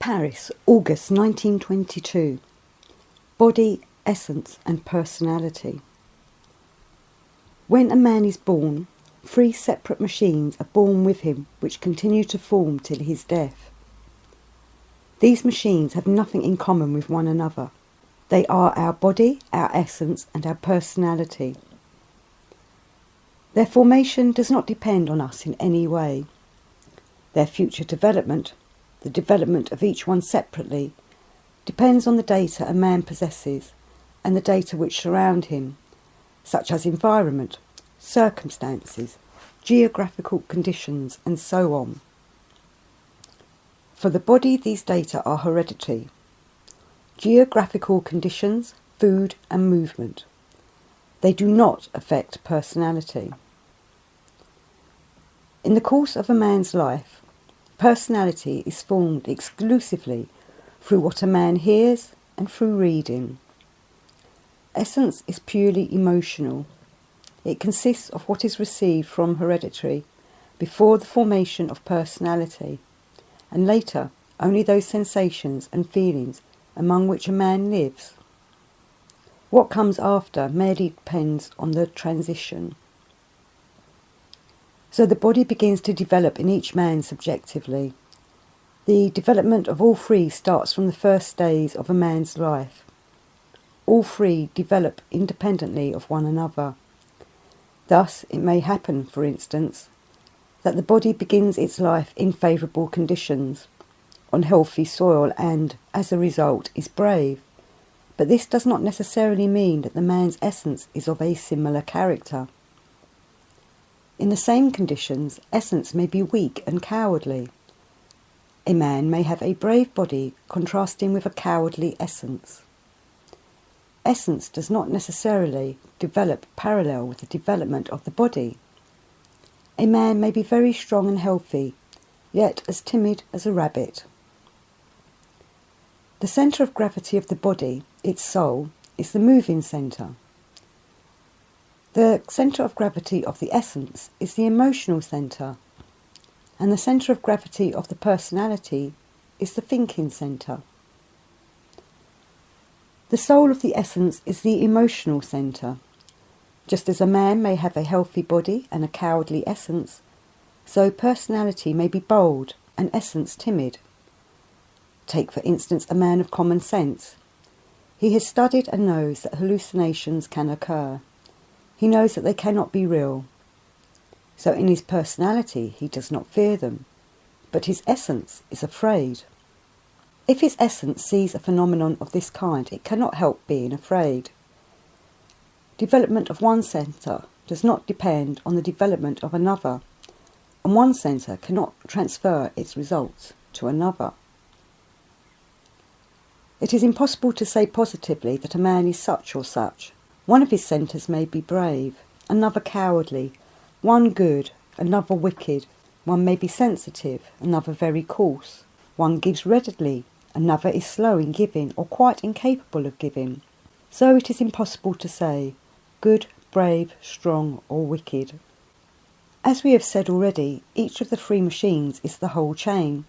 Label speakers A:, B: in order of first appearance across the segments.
A: Paris, August 1922. Body, essence and personality. When a man is born, 3 separate machines are born with him which continue to form till his death. These machines have nothing in common with one another. They are our body, our essence and our personality. Their formation does not depend on us in any way. Their future development, the development of each one separately, depends on the data a man possesses and the data which surround him, such as environment, circumstances, geographical conditions and so on. For the body, these data are hereditary. Geographical conditions, food and movement. They do not affect personality. In the course of a man's life, personality is formed exclusively through what a man hears and through reading. Essence is purely emotional. It consists of what is received from hereditary before the formation of personality, and later only those sensations and feelings among which a man lives. What comes after merely depends on the transition. So the body begins to develop in each man subjectively. The development of all 3 starts from the first days of a man's life. All 3 develop independently of one another. Thus, it may happen, for instance, that the body begins its life in favourable conditions, on healthy soil and, as a result, is brave. But this does not necessarily mean that the man's essence is of a similar character. In the same conditions, essence may be weak and cowardly. A man may have a brave body contrasting with a cowardly essence. Essence does not necessarily develop parallel with the development of the body. A man may be very strong and healthy, yet as timid as a rabbit. The centre of gravity of the body, its soul, is the moving centre. The centre of gravity of the essence is the emotional centre, and the centre of gravity of the personality is the thinking centre. The soul of the essence is the emotional centre. Just as a man may have a healthy body and a cowardly essence, so personality may be bold and essence timid. Take for instance a man of common sense. He has studied and knows that hallucinations can occur. He knows that they cannot be real. So in his personality he does not fear them, but his essence is afraid. If his essence sees a phenomenon of this kind, it cannot help being afraid. Development of one centre does not depend on the development of another, and one centre cannot transfer its results to another. It is impossible to say positively that a man is such or such. One of his centres may be brave, another cowardly, one good, another wicked, one may be sensitive, another very coarse, one gives readily, another is slow in giving or quite incapable of giving. So it is impossible to say good, brave, strong or wicked. As we have said already, each of the 3 machines is the whole chain,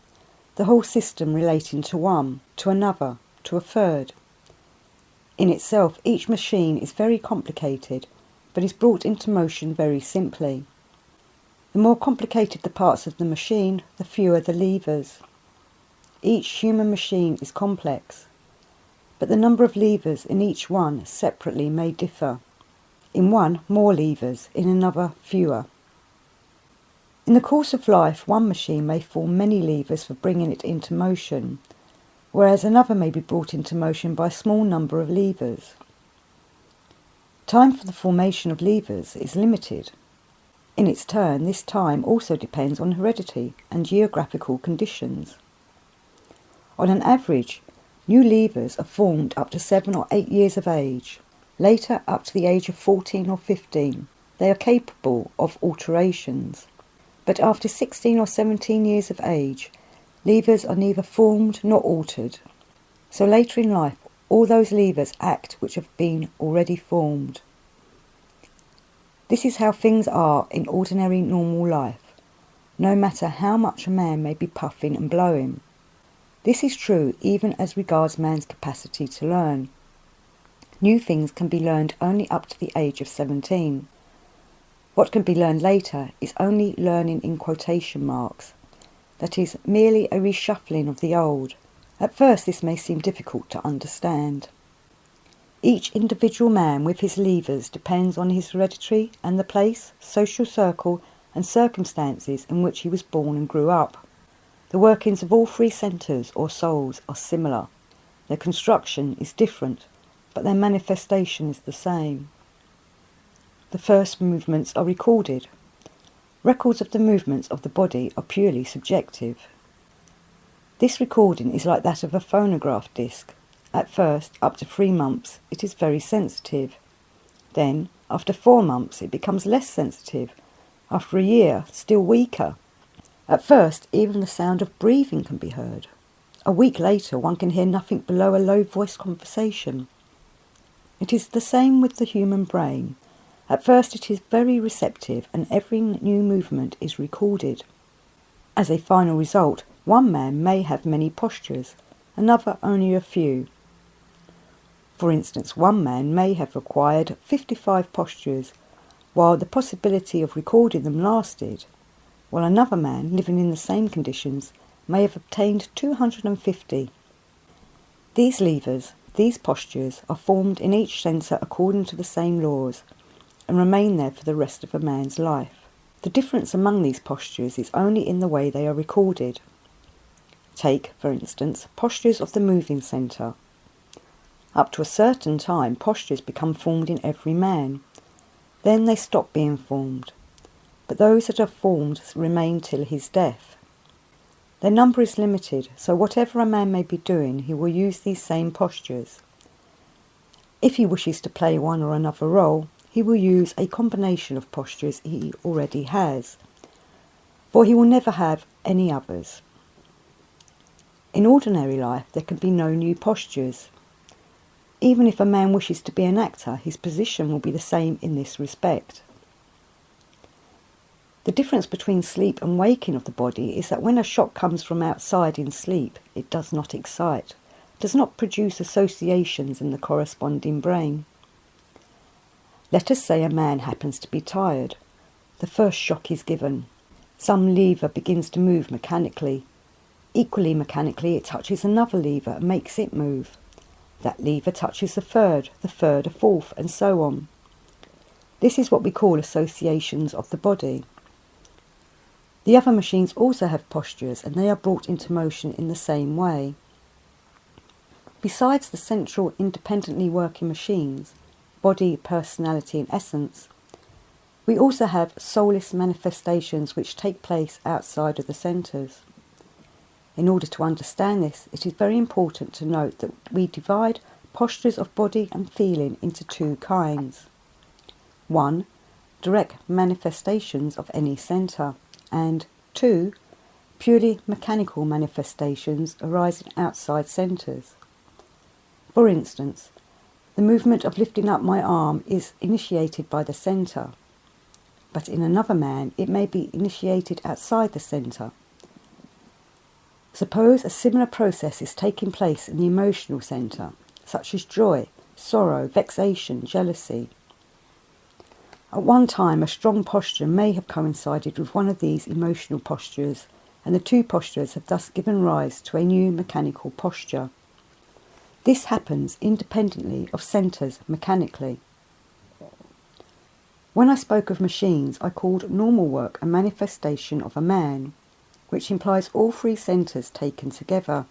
A: the whole system relating to one, to another, to a third. In itself, each machine is very complicated, but is brought into motion very simply. The more complicated the parts of the machine, the fewer the levers. Each human machine is complex, but the number of levers in each one separately may differ. In one, more levers, in another, fewer. In the course of life, one machine may form many levers for bringing it into motion, whereas another may be brought into motion by a small number of levers. Time for the formation of levers is limited. In its turn, this time also depends on heredity and geographical conditions. On an average, new levers are formed up to 7 or 8 years of age. Later, up to the age of 14 or 15, they are capable of alterations. But after 16 or 17 years of age, levers are neither formed nor altered. So later in life, all those levers act which have been already formed. This is how things are in ordinary normal life, no matter how much a man may be puffing and blowing. This is true even as regards man's capacity to learn. New things can be learned only up to the age of 17. What can be learned later is only learning in quotation marks, that is, merely a reshuffling of the old. At first this may seem difficult to understand. Each individual man with his levers depends on his hereditary and the place, social circle and circumstances in which he was born and grew up. The workings of all three centres or souls are similar. Their construction is different, but their manifestation is the same. The first movements are recorded. Records of the movements of the body are purely subjective. This recording is like that of a phonograph disc. At first, up to 3 months, it is very sensitive. Then, after 4 months, it becomes less sensitive. After a year, still weaker. At first, even the sound of breathing can be heard. A week later, one can hear nothing below a low-voiced conversation. It is the same with the human brain. At first it is very receptive and every new movement is recorded. As a final result, one man may have many postures, another only a few. For instance, one man may have acquired 55 postures, while the possibility of recording them lasted, while another man, living in the same conditions, may have obtained 250. These levers, these postures, are formed in each centre according to the same laws, and remain there for the rest of a man's life. The difference among these postures is only in the way they are recorded. Take, for instance, postures of the moving centre. Up to a certain time, postures become formed in every man. Then they stop being formed, but those that are formed remain till his death. Their number is limited, so whatever a man may be doing, he will use these same postures. If he wishes to play one or another role, he will use a combination of postures he already has, for he will never have any others. In ordinary life, there can be no new postures. Even if a man wishes to be an actor, his position will be the same in this respect. The difference between sleep and waking of the body is that when a shock comes from outside in sleep, it does not excite, does not produce associations in the corresponding brain. Let us say a man happens to be tired. The first shock is given. Some lever begins to move mechanically. Equally mechanically, it touches another lever and makes it move. That lever touches the third a fourth, and so on. This is what we call associations of the body. The other machines also have postures, and they are brought into motion in the same way. Besides the central independently working machines, body, personality and essence, we also have soulless manifestations which take place outside of the centres. In order to understand this, it is very important to note that we divide postures of body and feeling into 2 kinds. 1. Direct manifestations of any centre, and 2. Purely mechanical manifestations arising outside centres. For instance, the movement of lifting up my arm is initiated by the centre, but in another man it may be initiated outside the centre. Suppose a similar process is taking place in the emotional centre, such as joy, sorrow, vexation, jealousy. At one time, a strong posture may have coincided with one of these emotional postures, and the 2 postures have thus given rise to a new mechanical posture. This happens independently of centres mechanically. When I spoke of machines, I called normal work a manifestation of a man, which implies all 3 centres taken together.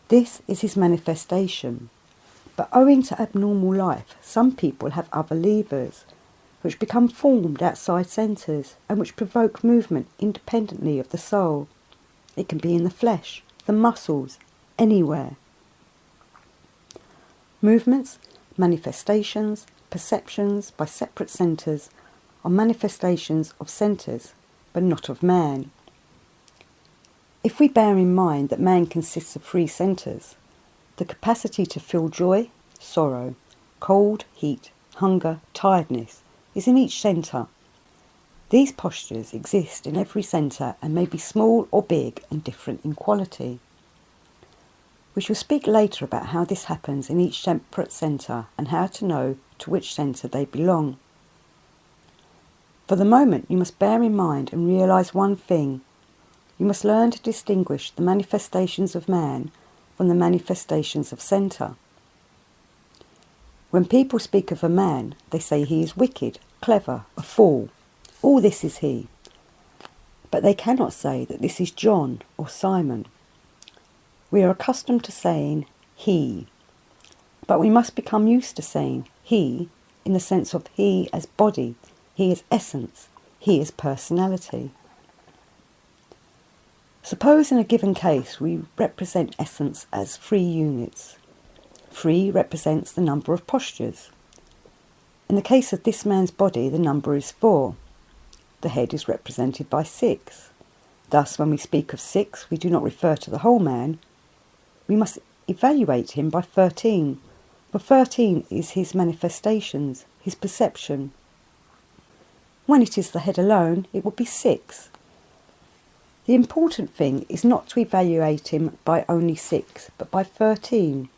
A: This is his manifestation, but owing to abnormal life, some people have other levers, which become formed outside centres and which provoke movement independently of the soul. It can be in the flesh, the muscles, anywhere. Movements, manifestations, perceptions by separate centres are manifestations of centres, but not of man. If we bear in mind that man consists of 3 centres, the capacity to feel joy, sorrow, cold, heat, hunger, tiredness is in each centre. These postures exist in every centre and may be small or big and different in quality. We shall speak later about how this happens in each separate centre and how to know to which centre they belong. For the moment, you must bear in mind and realise one thing. You must learn to distinguish the manifestations of man from the manifestations of centre. When people speak of a man, they say he is wicked, clever, a fool. All this is he. But they cannot say that this is John or Simon. We are accustomed to saying he, but we must become used to saying he in the sense of he as body, he as essence, he as personality. Suppose in a given case we represent essence as 3 units. 3 represents the number of postures. In the case of this man's body, the number is 4. The head is represented by 6. Thus, when we speak of 6, we do not refer to the whole man. We must evaluate him by 13, for 13 is his manifestations, his perception. When it is the head alone, it would be 6. The important thing is not to evaluate him by only 6, but by 13.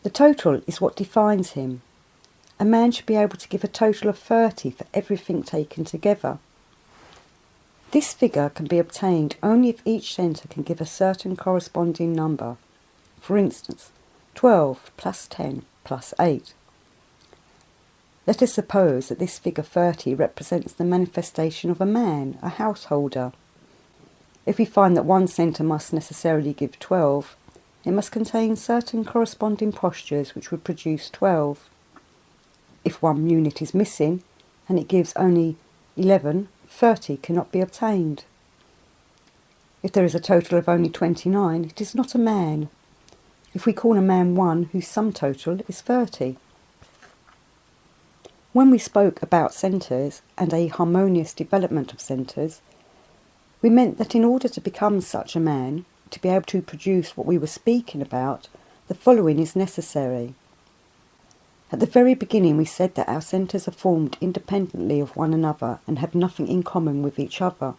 A: The total is what defines him. A man should be able to give a total of 30 for everything taken together. This figure can be obtained only if each centre can give a certain corresponding number. For instance, 12 plus 10 plus 8. Let us suppose that this figure 30 represents the manifestation of a man, a householder. If we find that one centre must necessarily give 12, it must contain certain corresponding postures which would produce 12. If one unit is missing, and it gives only 11, 30 cannot be obtained. If there is a total of only 29, it is not a man. If we call a man 1 whose sum total is 30. When we spoke about centres and a harmonious development of centres, we meant that in order to become such a man, to be able to produce what we were speaking about, the following is necessary. At the very beginning we said that our centres are formed independently of one another and have nothing in common with each other.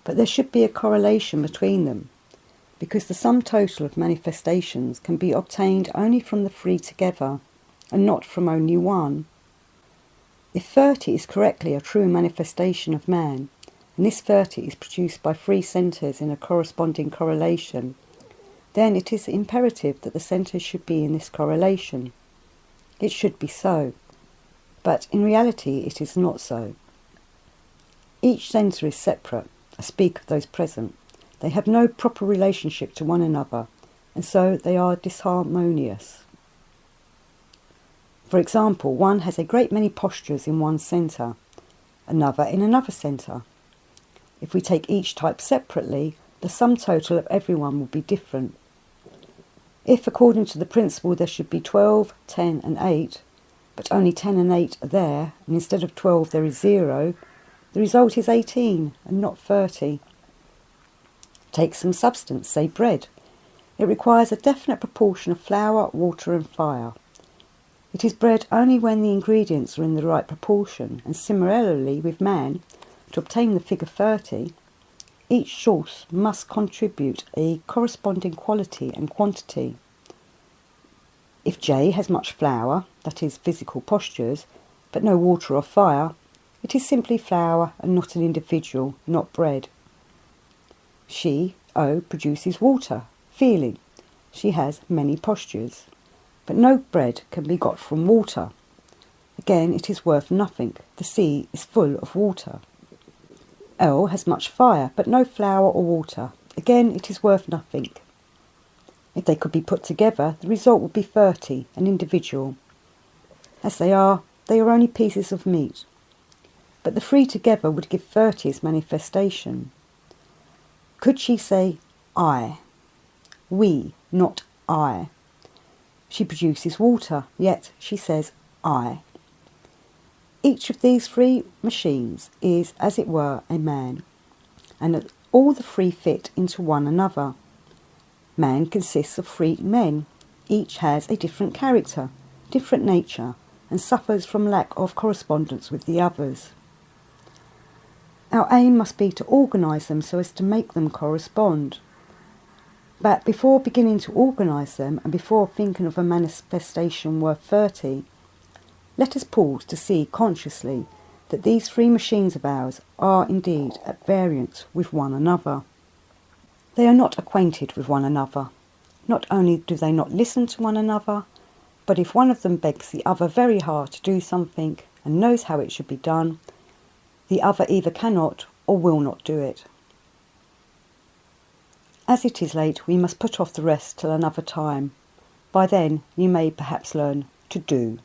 A: But there should be a correlation between them, because the sum total of manifestations can be obtained only from the 3 together, and not from only one. If 30 is correctly a true manifestation of man, and this 30 is produced by 3 centres in a corresponding correlation, then it is imperative that the centres should be in this correlation. It should be so, but in reality it is not so. Each centre is separate. I speak of those present. They have no proper relationship to one another, and so they are disharmonious. For example, one has a great many postures in one centre, another in another centre. If we take each type separately, the sum total of everyone will be different. If, according to the principle, there should be 12, 10 and 8, but only 10 and 8 are there, and instead of 12 there is 0, the result is 18 and not 30. Take some substance, say bread. It requires a definite proportion of flour, water and fire. It is bread only when the ingredients are in the right proportion, and similarly with man, to obtain the figure 30, each source must contribute a corresponding quality and quantity. If J has much flour, that is physical postures, but no water or fire, it is simply flour and not an individual, not bread. She, O, produces water, feeling. She has many postures. But no bread can be got from water. Again, it is worth nothing. The sea is full of water. L has much fire, but no flour or water. Again, it is worth nothing. If they could be put together, the result would be 30, an individual. As they are only pieces of meat. But the 3 together would give 30 as manifestation. Could she say, I? We, not I. She produces water, yet she says, I. Each of these 3 machines is, as it were, a man, and all the 3 fit into one another. Man consists of 3 men. Each has a different character, different nature, and suffers from lack of correspondence with the others. Our aim must be to organise them so as to make them correspond. But before beginning to organise them, and before thinking of a manifestation worth 30, let us pause to see consciously that these three machines of ours are indeed at variance with one another. They are not acquainted with one another. Not only do they not listen to one another, but if one of them begs the other very hard to do something and knows how it should be done, the other either cannot or will not do it. As it is late, we must put off the rest till another time. By then you may perhaps learn to do.